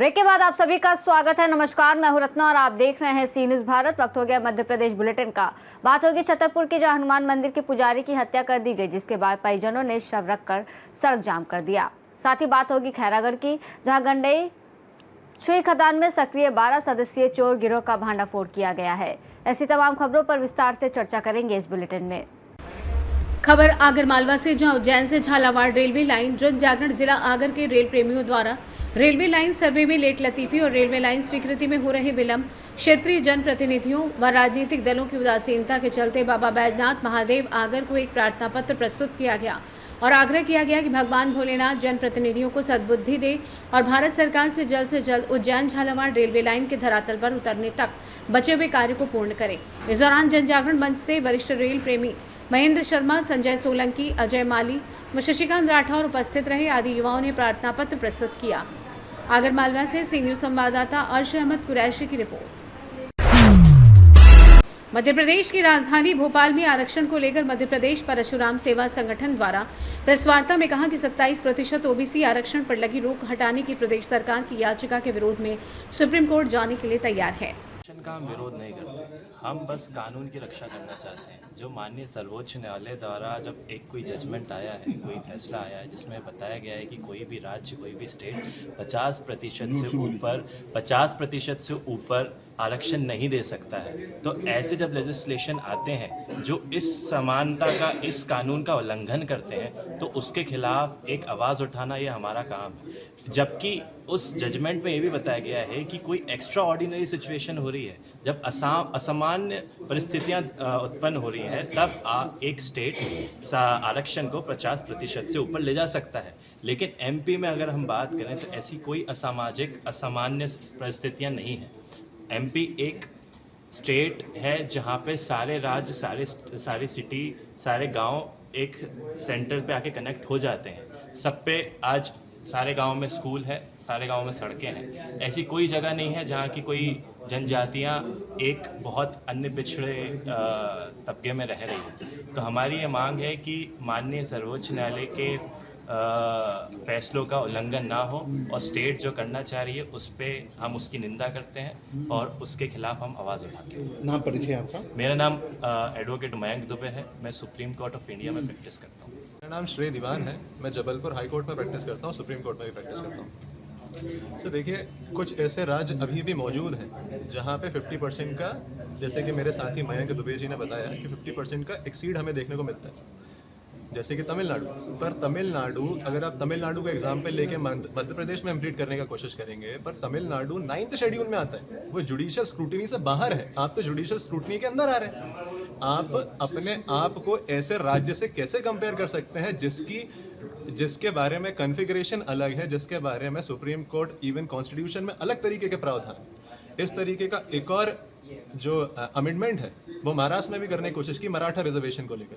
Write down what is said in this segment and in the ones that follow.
Break के बाद आप सभी का स्वागत है। नमस्कार, मैं हूं रत्ना और आप देख रहे हैं सी न्यूज भारत। वक्त हो गया मध्य प्रदेश बुलेटिन का। बात होगी छतरपुर की, जहां हनुमान मंदिर के पुजारी की हत्या कर दी गई, जिसके बाद परिजनों ने शव रखकर सड़क जाम कर दिया। साथ ही बात होगी खैरागढ़ की, जहां गंडई सुई खदान में सक्रिय 12 सदस्यीय चोर गिरोह का भांडाफोड़ किया गया है। ऐसी तमाम खबरों पर विस्तार से चर्चा करेंगे इस बुलेटिन में। खबर आगर मालवा से, जहां उज्जैन से झालावाड़ रेलवे लाइन जन जागरण जिला आगर के रेल प्रेमियों द्वारा रेलवे लाइन सर्वे में लेट लतीफी और रेलवे लाइन स्वीकृति में हो रहे विलंब, क्षेत्रीय जनप्रतिनिधियों व राजनीतिक दलों की उदासीनता के चलते बाबा बैजनाथ महादेव आगर को एक प्रार्थना पत्र प्रस्तुत किया गया और आग्रह किया गया कि भगवान भोलेनाथ जनप्रतिनिधियों को सद्बुद्धि दे और भारत सरकार से जल्द उज्जैन झालावाड़ रेलवे लाइन के धरातल पर उतरने तक बचे हुए कार्य को पूर्ण करें। इस दौरान जन जागरण मंच से वरिष्ठ रेल प्रेमी महेंद्र शर्मा, संजय सोलंकी, अजय माली व शशिकांत राठौर उपस्थित रहे। आदि युवाओं ने प्रार्थना पत्र प्रस्तुत किया। आगर मालवा से सी न्यूज संवाददाता अर्श अहमद कुरैशी की रिपोर्ट। मध्य प्रदेश की राजधानी भोपाल में आरक्षण को लेकर मध्य प्रदेश परशुराम सेवा संगठन द्वारा प्रेस वार्ता में कहा कि 27% ओबीसी आरक्षण पर लगी रोक हटाने की प्रदेश सरकार की याचिका के विरोध में सुप्रीम कोर्ट जाने के लिए तैयार है। का हम विरोध नहीं करते, हम बस कानून की रक्षा करना चाहते हैं। जो माननीय सर्वोच्च न्यायालय द्वारा जब एक कोई जजमेंट आया है, कोई फैसला आया है, जिसमें बताया गया है कि कोई भी राज्य, कोई भी स्टेट 50% से ऊपर आरक्षण नहीं दे सकता है, तो ऐसे जब लेजिस्लेशन आते हैं जो इस समानता का, इस कानून का उल्लंघन करते हैं, तो उसके खिलाफ एक आवाज़ उठाना ये हमारा काम है। जबकि उस जजमेंट में ये भी बताया गया है कि कोई एक्स्ट्रा ऑर्डिनरी सिचुएशन हो रही है, जब असामान्य परिस्थितियां उत्पन्न हो रही हैं, तब एक स्टेट आरक्षण को 50% से ऊपर ले जा सकता है। लेकिन एमपी में अगर हम बात करें तो ऐसी कोई असामान्य परिस्थितियां नहीं हैं। एमपी एक स्टेट है जहां पे सारे राज्य, सारी सिटी, सारे गांव एक सेंटर पे आके कनेक्ट हो जाते हैं। सब पे आज सारे गांव में स्कूल है, सारे गांव में सड़कें हैं। ऐसी कोई जगह नहीं है जहां की कोई जनजातियां एक बहुत अन्य पिछड़े तबके में रह रही हैं। तो हमारी ये मांग है कि माननीय सर्वोच्च न्यायालय के फैसलों का उल्लंघन ना हो और स्टेट जो करना चाह रही है उस पर हम उसकी निंदा करते हैं और उसके खिलाफ हम आवाज़ उठाते हैं। नाम परिचय आपका? मेरा नाम एडवोकेट मयंक दुबे है। मैं सुप्रीम कोर्ट ऑफ इंडिया में प्रैक्टिस करता हूँ। मेरा नाम श्रेय दीवान है। मैं जबलपुर हाई कोर्ट में प्रैक्टिस करता हूँ, सुप्रीम कोर्ट में भी प्रैक्टिस करता हूँ। तो देखिए, कुछ ऐसे राज्य अभी भी मौजूद हैं जहाँ पे 50% का, जैसे कि मेरे साथी मयंक दुबे जी ने बताया कि 50% का एक्सीड हमें देखने को मिलता है, जैसे कि तमिलनाडु। पर तमिलनाडु, अगर आप तमिलनाडु का एग्जाम्पल लेके मध्य प्रदेश में इम्प्लीट करने का कोशिश करेंगे, पर तमिलनाडु 9th शेड्यूल में आता है, वो जुडिशियल स्क्रूटिनी से बाहर है। आप तो जुडिशियल स्क्रूटिनी के अंदर आ रहे हैं। आप अपने आप को ऐसे राज्य से कैसे कंपेयर कर सकते हैं जिसके बारे में कॉन्फ़िगरेशन अलग है, जिसके बारे में सुप्रीम कोर्ट इवन कॉन्स्टिट्यूशन में अलग तरीके के प्रावधान। इस तरीके का एक और जो अमेंडमेंट है वो महाराष्ट्र में भी करने की कोशिश की, मराठा रिजर्वेशन को लेकर।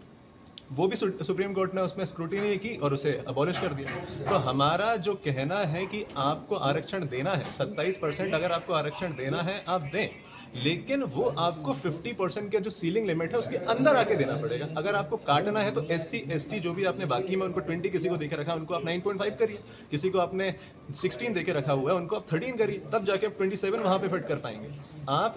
वो भी सुप्रीम कोर्ट ने उसमें स्क्रूटिनी की और उसे अबॉलिश कर दिया। तो हमारा जो कहना है कि आपको आरक्षण देना है, 27% अगर आपको आरक्षण देना है आप दें, लेकिन वो आपको 50% का जो सीलिंग लिमिट है उसके अंदर आके देना पड़ेगा। अगर आपको काटना है तो SC ST जो भी आपने बाकी में उनको 20 किसी को देके रखा है, उनको आप 9.5 करिए, किसी को आपने 16 देके रखा हुआ है, उनको आप 13 करिए, तब जाके आप 27 वहाँ पे फिट कर पाएंगे। आप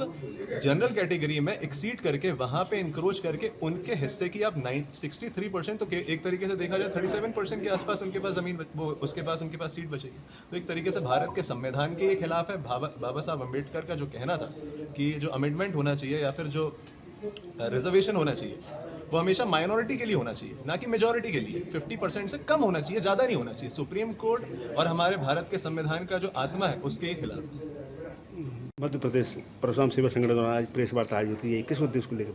जनरल कैटेगरी में एक्सीड करके वहाँ पे इंक्रोच करके उनके हिस्से की आप 63%, तो एक तरीके से देखा जाए 37% के आसपास उनके पास जमीन, वो उसके पास उनके पास सीट बचेगी। तो एक तरीके से भारत के संविधान के खिलाफ है। बाबा साहब अम्बेडकर का जो कहना था कि जो अमेंडमेंट होना चाहिए या फिर जो रिजर्वेशन होना चाहिए वो हमेशा माइनॉरिटी के लिए होना चाहिए, ना कि मेजॉरिटी के लिए। 50% से कम होना चाहिए, ज़्यादा नहीं होना चाहिए। सुप्रीम कोर्ट और हमारे भारत के संविधान का जो आत्मा है उसके खिलाफ। मध्य प्रदेश परशुराम सेवा संगठन द्वारा आज प्रेस वार्ता आयोजित हुई है, किस उद्देश्य को लेकर?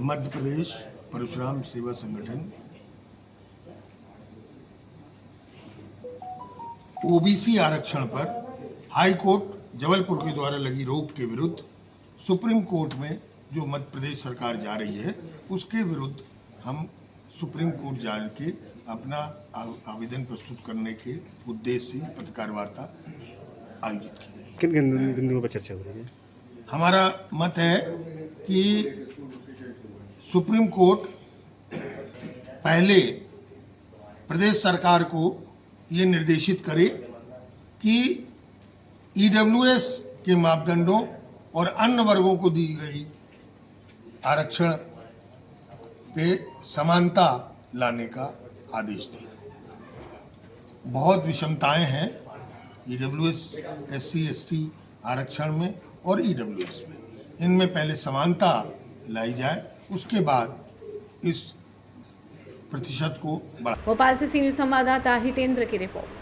मध्य प्रदेश परशुराम सेवा संगठन ओबीसी आरक्षण पर हाई कोर्ट जबलपुर के द्वारा लगी रोक के विरुद्ध सुप्रीम कोर्ट में जो मध्य प्रदेश सरकार जा रही है उसके विरुद्ध हम सुप्रीम कोर्ट जा के अपना आवेदन प्रस्तुत करने के उद्देश्य से पत्रकार वार्ता आयोजित की गई। किन किन बिंदुओं पर चर्चा हो रही है? हमारा मत है कि सुप्रीम कोर्ट पहले प्रदेश सरकार को ये निर्देशित करे कि ईडब्ल्यूएस के मापदंडों और अन्य वर्गों को दी गई आरक्षण पे समानता लाने का आदेश दें। बहुत विषमताएं हैं ईडब्ल्यूएस, एससी, एसटी आरक्षण में और ईडब्ल्यूएस में। इनमें पहले समानता लाई जाए, उसके बाद इस प्रतिशत को बढ़ा। भोपाल से सीनियर संवाददाता हितेंद्र की रिपोर्ट।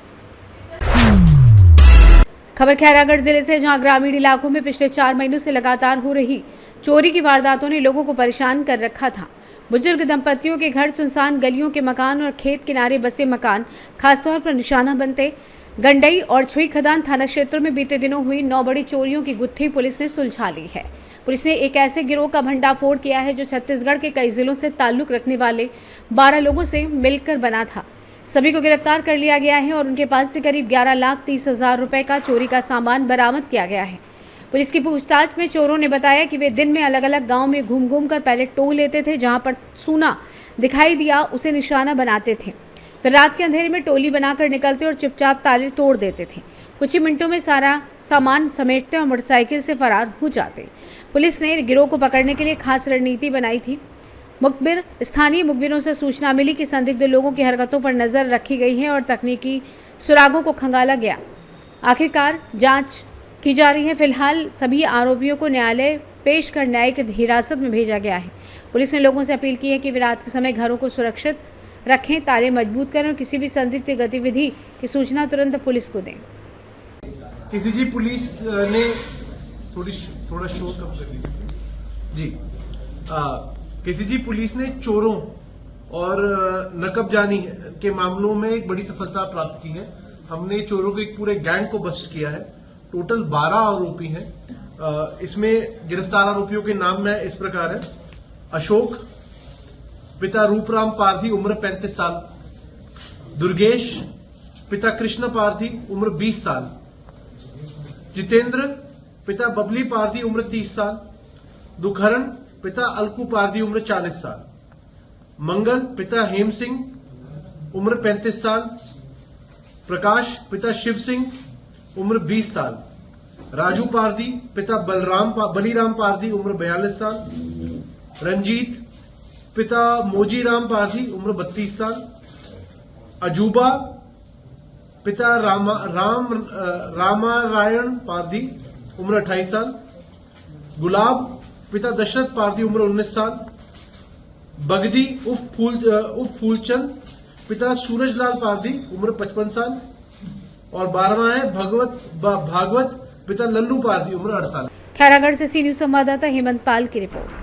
खबर खैरागढ़ जिले से, जहां ग्रामीण इलाकों में पिछले 4 महीनों से लगातार हो रही चोरी की वारदातों ने लोगों को परेशान कर रखा था। बुजुर्ग दंपतियों के घर, सुनसान गलियों के मकान और खेत किनारे बसे मकान खासतौर पर निशाना बनते। गंडई और छुई खदान थाना क्षेत्रों में बीते दिनों हुई 9 बड़ी चोरियों की गुत्थी पुलिस ने सुलझा ली है। पुलिस ने एक ऐसे गिरोह का भंडाफोड़ किया है जो छत्तीसगढ़ के कई जिलों से ताल्लुक रखने वाले 12 लोगों से मिलकर बना था। सभी को गिरफ्तार कर लिया गया है और उनके पास से करीब 11,30,000 रुपए का चोरी का सामान बरामद किया गया है। पुलिस की पूछताछ में चोरों ने बताया कि वे दिन में अलग अलग गांव में घूम घूम कर पहले टोह लेते थे, जहां पर सूना दिखाई दिया उसे निशाना बनाते थे, फिर रात के अंधेरे में टोली बनाकर निकलते और चुपचाप ताले तोड़ देते थे। कुछ ही मिनटों में सारा सामान समेटते और मोटरसाइकिल से फरार हो जाते। पुलिस ने गिरोह को पकड़ने के लिए खास रणनीति बनाई थी। स्थानीय मुखबिरों से सूचना मिली कि संदिग्ध लोगों की हरकतों पर नजर रखी गई है और तकनीकी सुरागों को खंगाला गया। आखिरकार जांच की जा रही है। फिलहाल सभी आरोपियों को न्यायालय पेश कर न्यायिक हिरासत में भेजा गया है। पुलिस ने लोगों से अपील की है कि वे रात के समय घरों को सुरक्षित रखें, ताले मजबूत करें और किसी भी संदिग्ध गतिविधि की सूचना तुरंत पुलिस को दें। किसी पुलिस ने थोड़ा शोर कम कर लीजिए जी। किसी पुलिस ने चोरों और नकबजानी के मामलों में एक बड़ी सफलता प्राप्त की है। हमने चोरों के एक पूरे गैंग को बस्ट किया है। टोटल 12 आरोपी हैं। इसमें गिरफ्तार आरोपियों के नाम में इस प्रकार है: अशोक, पिता रूपराम पारधी, उम्र 35 साल। दुर्गेश, पिता कृष्ण पारधी, उम्र 20 साल। जितेंद्र, पिता बबली पारधी, उम्र 30 साल। दुखहरण, पिता अलकू पारधी, उम्र 40 साल। मंगल, पिता हेम सिंह, उम्र 35 साल। प्रकाश, पिता शिव सिंह, उम्र 20 साल। राजू पारधी, पिता बलीराम पारधी, उम्र 42 साल। रंजीत, पिता मोजीराम पारधी, उम्र 32 साल। अजूबा, पिता रामारायण पारधी, उम्र 28 साल। गुलाब, पिता दशरथ पारधी, उम्र 19 साल। बगदी उर्फ फूलचंद, पिता सूरजलाल पारधी, उम्र 55 साल। और 12वां है भागवत, पिता लल्लू पारधी, उम्र 48। खैरागढ़ से सी न्यूज संवाददाता हेमंत पाल की रिपोर्ट।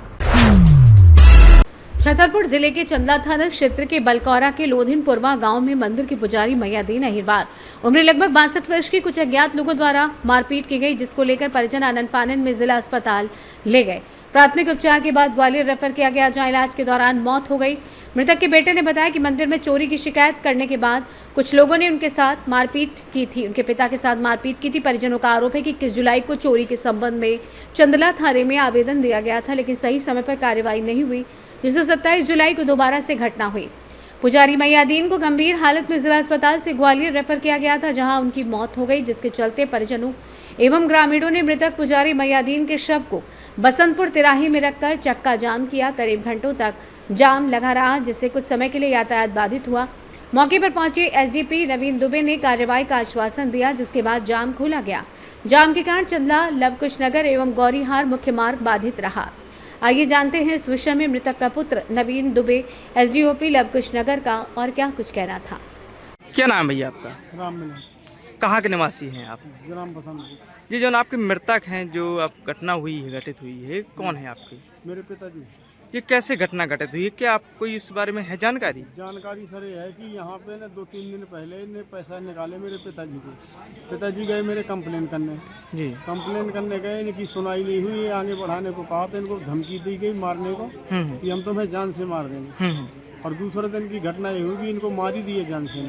छतरपुर जिले के चंदला थाना क्षेत्र के बलकौरा के लोधिनपुरवा गांव में मंदिर की पुजारी मैयादीन अहिरवार उम्र लगभग 62 वर्ष की कुछ अज्ञात लोगों द्वारा मारपीट की गई, जिसको लेकर परिजन आनन फानन में जिला अस्पताल ले गए। प्राथमिक उपचार के बाद ग्वालियर रेफर किया गया, जहां इलाज के दौरान मौत हो गई। मृतक के बेटे ने बताया कि मंदिर में चोरी की शिकायत करने के बाद कुछ लोगों ने उनके साथ मारपीट की थी। उनके पिता के साथ मारपीट की थी। परिजनों का आरोप है कि 21 जुलाई को चोरी के संबंध में चंदला थाने में आवेदन दिया गया था, लेकिन सही समय पर कार्रवाई नहीं हुई, जिससे 27 जुलाई को दोबारा से घटना हुई। पुजारी मैयादीन को गंभीर हालत में जिला अस्पताल से ग्वालियर रेफर किया गया था, जहां उनकी मौत हो गई, जिसके चलते परिजनों एवं ग्रामीणों ने मृतक पुजारी मैयादीन के शव को बसंतपुर तिराही में रखकर चक्का जाम किया। करीब घंटों तक जाम लगा रहा, जिससे कुछ समय के लिए यातायात बाधित हुआ। मौके पर पहुंचे एसडीपी नवीन दुबे ने कार्रवाई का आश्वासन दिया, जिसके बाद जाम खोला गया। जाम के कारण चंदला, लवकुश नगर एवं गौरीहार मुख्य मार्ग बाधित रहा। आइए जानते हैं इस विषय में मृतक का पुत्र नवीन दुबे, एसडीओपी लवकुश नगर का, और क्या कुछ कहना था। क्या नाम है भैया आपका? राम मिलन। कहाँ के निवासी हैं आप? ग्राम बसंत। जी, जो आपके मृतक हैं, जो अब घटना हुई है, घटित हुई है, कौन है आपके? मेरे पिताजी। ये कैसे घटना घटित हुई है? क्या आपको इस बारे में है जानकारी? जानकारी सर ये है कि यहाँ पे ना 2-3 दिन पहले इन्हें पैसा निकाले मेरे पिताजी को। पिताजी गए मेरे कंप्लेन करने। जी। कंप्लेन करने गए, इनकी सुनाई नहीं हुई। आगे बढ़ाने को कहा तो इनको धमकी दी गई मारने को, कि हम तुम्हें जान से मार देंगे। और दूसरे दिन की घटना ये हुई, इनको मार ही दिए जान से।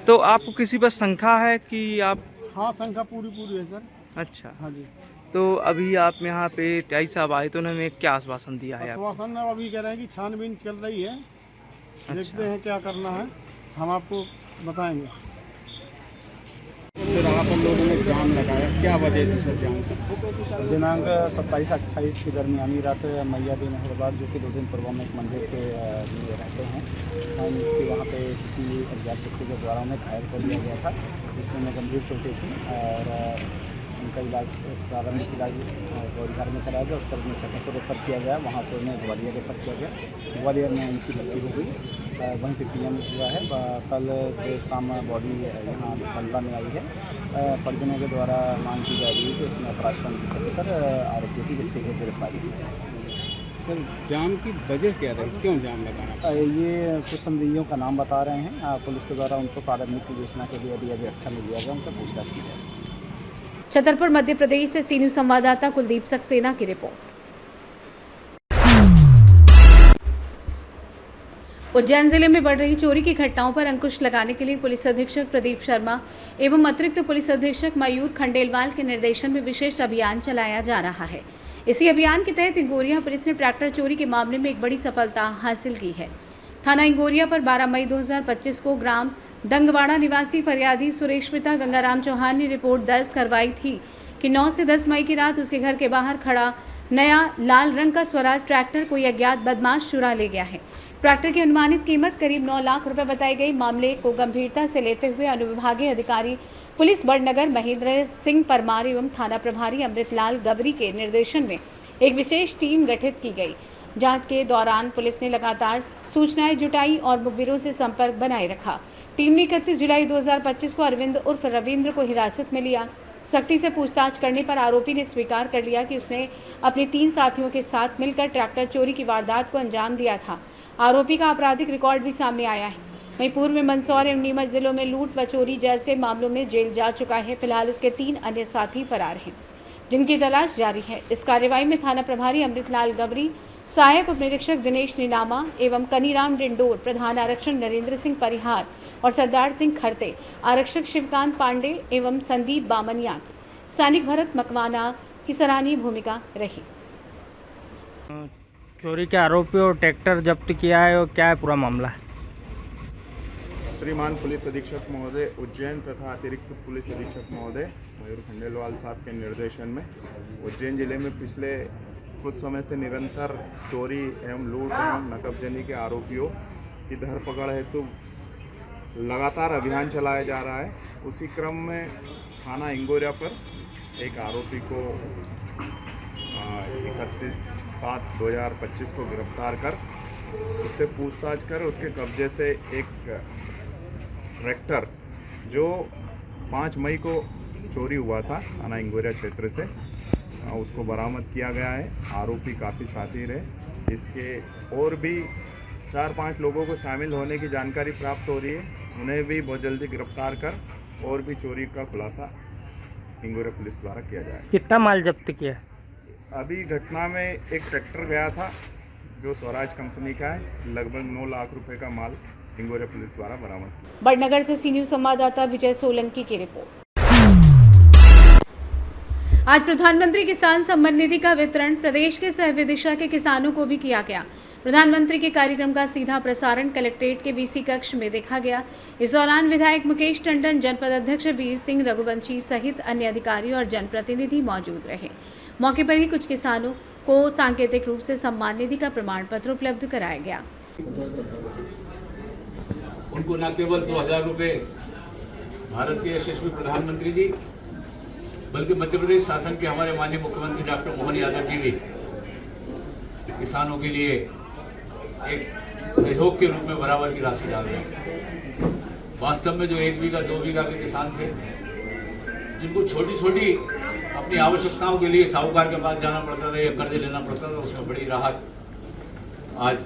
तो आपको किसी पर शंका है कि आप? हाँ, शंका पूरी है सर। अच्छा। हाँ जी। तो अभी आप यहाँ पे टाई साहब आए तो उन्होंने क्या आश्वासन दिया है? आश्वासन अभी कह रहे हैं कि छानबीन चल रही है। अच्छा। देखते हैं क्या करना है, हम आपको बताएंगे। यहाँ पर लोगों ने जाम लगाया, क्या वजह थी सर जाम की? दिनांक 27-28 की दरमियानी रात मैया दिन हैदराबाद जो कि 2 दिन पूर्व में एक मंदिर के लिए रहते हैं कि वहाँ पे किसी अज्ञात व्यक्ति के द्वारा उन्हें घायल कर दिया गया था, जिसमें उन्हें गंभीर चोटें थी और उनका इलाज प्रारंभिक इलाज गौरीघाट में कराया गया। उसके बाद उन्हें छतरपुर रेफर किया गया, वहाँ से उन्हें ग्वालियर रेफर किया गया। ग्वालियर में उनकी मृत्यु हो गई, वहीं पर पीएम हुआ है। कल देर शाम बॉडी यहाँ चंदा में आई है। परिजनों के द्वारा मांग की जा रही है कि उसमें अपराध पंजीकृत कर आरोपियों की शीघ्र गिरफ्तारी की जाए। सर जाम की वजह क्या रही, क्यों जाम लगाना? ये कुछ संदिग्धों का नाम बता रहे हैं, पुलिस के द्वारा उनको प्रारंभिक विवेचना के लिए अभी एक्शन लिया गया, उनसे पूछताछ की जाएगी। छतरपुर मध्य प्रदेश से सी न्यूज़ संवाददाता कुलदीप सक्सेना की रिपोर्ट। उज्जैन जिले में बढ़ रही चोरी की घटनाओं पर अंकुश लगाने के लिए पुलिस अधीक्षक प्रदीप शर्मा एवं अतिरिक्त पुलिस अधीक्षक मयूर खंडेलवाल के निर्देशन में विशेष अभियान चलाया जा रहा है। इसी अभियान के तहत इंगोरिया पुलिस ने ट्रैक्टर चोरी के मामले में एक बड़ी सफलता हासिल की है। थाना इंगोरिया पर 12 मई 2025 को ग्राम दंगवाड़ा निवासी फरियादी सुरेश पिता गंगाराम चौहान ने रिपोर्ट दर्ज करवाई थी कि 9 से 10 मई की रात उसके घर के बाहर खड़ा नया लाल रंग का स्वराज ट्रैक्टर कोई अज्ञात बदमाश चुरा ले गया है। ट्रैक्टर की अनुमानित कीमत करीब 9 लाख रुपए बताई गई। मामले को गंभीरता से लेते हुए अनुविभागीय अधिकारी पुलिस बड़नगर महेंद्र सिंह परमार एवं थाना प्रभारी अमृतलाल गवरी के निर्देशन में एक विशेष टीम गठित की गई। जांच के दौरान पुलिस ने लगातार सूचनाएं जुटाई और मुखबिरों से संपर्क बनाए रखा। टीम ने 31 जुलाई 2025 को अरविंद उर्फ रविंद्र को हिरासत में लिया। सख्ती से पूछताछ करने पर आरोपी ने स्वीकार कर लिया कि उसने अपने 3 साथियों के साथ मिलकर ट्रैक्टर चोरी की वारदात को अंजाम दिया था। आरोपी का आपराधिक रिकॉर्ड भी सामने आया है। वहीं पूर्व में मंदसौर एवं नीमच जिलों में लूट व चोरी जैसे मामलों में जेल जा चुका है। फिलहाल उसके 3 अन्य साथी फरार हैं, जिनकी तलाश जारी है। इस कार्रवाई में थाना प्रभारी अमृतलाल गवरी, सहायक उप निरीक्षक दिनेश नीनामा एवं कनीराम डिंडोर, प्रधान आरक्षक नरेंद्र सिंह परिहार और सरदार सिंह खरते, आरक्षक शिवकांत पांडे एवं संदीप बामनिया, सैनिक भरत मकवाना की सराहनीय भूमिका रही। चोरी के आरोपी और ट्रैक्टर जब्त किया है और क्या है पूरा मामला? श्रीमान पुलिस अधीक्षक महोदय उज्जैन तथा अतिरिक्त पुलिस अधीक्षक महोदय मयूर खंडेलवाल साहब के निर्देशन में उज्जैन जिले में पिछले कुछ समय से निरंतर चोरी एवं लूट एवं नकबजनी के आरोपियों की धरपकड़ हेतु लगातार अभियान चलाया जा रहा है। उसी क्रम में थाना इंगोरिया पर एक आरोपी को 31/7/2025 को गिरफ्तार कर उससे पूछताछ कर उसके कब्जे से एक ट्रैक्टर जो 5 मई को चोरी हुआ था थाना इंगोरिया क्षेत्र से, उसको बरामद किया गया है। आरोपी काफ़ी साथी रहे। इसके और भी 4-5 लोगों को शामिल होने की जानकारी प्राप्त हो रही है। उन्हें भी बहुत जल्दी गिरफ्तार कर और भी चोरी का खुलासा इंगोरिया पुलिस द्वारा किया जाएगा। कितना माल जब्त किया? अभी घटना में एक ट्रैक्टर गया था जो स्वराज कंपनी का है, लगभग 9 लाख रुपए का माल इंगोरिया पुलिस द्वारा बरामद। बड़नगर से सी न्यूज़ संवाददाता विजय सोलंकी की रिपोर्ट। आज प्रधानमंत्री किसान सम्मान निधि का वितरण प्रदेश के सह विदिशा के किसानों को भी किया गया। प्रधानमंत्री के कार्यक्रम का सीधा प्रसारण कलेक्ट्रेट के वीसी कक्ष में देखा गया। इस दौरान विधायक मुकेश टंडन, जनपद अध्यक्ष वीर सिंह रघुवंशी सहित अन्य अधिकारी और जनप्रतिनिधि मौजूद रहे। मौके पर ही कुछ किसानों को सांकेतिक रूप से सम्मान निधि का प्रमाण पत्र उपलब्ध कराया गया। उनको न केवल 2000 रुपये भारत के यशस्वी प्रधानमंत्री जी, बल्कि मध्य प्रदेश शासन के हमारे माननीय मुख्यमंत्री डॉक्टर मोहन यादव जी भी किसानों के लिए एक सहयोग के रूप में बराबर की राशि डाल रहे हैं। वास्तव में जो 1 बीघा 2 बीघा के किसान थे, जिनको छोटी छोटी अपनी आवश्यकताओं के लिए साहूकार के पास जाना पड़ता था या कर्ज लेना पड़ता था, उसमें बड़ी राहत आज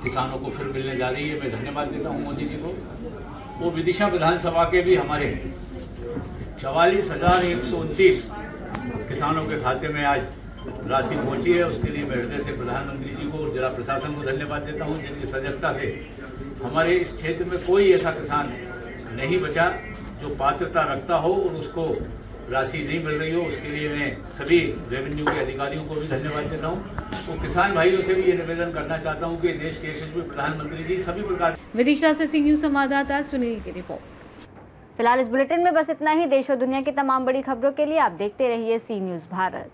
किसानों को फिर मिलने जा रही है। मैं धन्यवाद देता हूं मोदी जी को। वो विदिशा विधानसभा के भी हमारे 44,129 किसानों के खाते में आज राशि पहुंची है। उसके लिए मैं हृदय से प्रधानमंत्री जी को और जिला प्रशासन को धन्यवाद देता हूं, जिनकी सजगता से हमारे इस क्षेत्र में कोई ऐसा किसान नहीं बचा जो पात्रता रखता हो और उसको राशि नहीं मिल रही हो। उसके लिए मैं सभी रेवेन्यू के अधिकारियों को भी धन्यवाद देता हूँ। तो किसान भाइयों से भी ये निवेदन करना चाहता हूँ कि देश के यशस्वी प्रधानमंत्री जी सभी प्रकार। विदिशा से सी न्यूज़ संवाददाता सुनील की रिपोर्ट। फिलहाल इस बुलेटिन में बस इतना ही। देश और दुनिया की तमाम बड़ी खबरों के लिए आप देखते रहिए सी न्यूज़ भारत।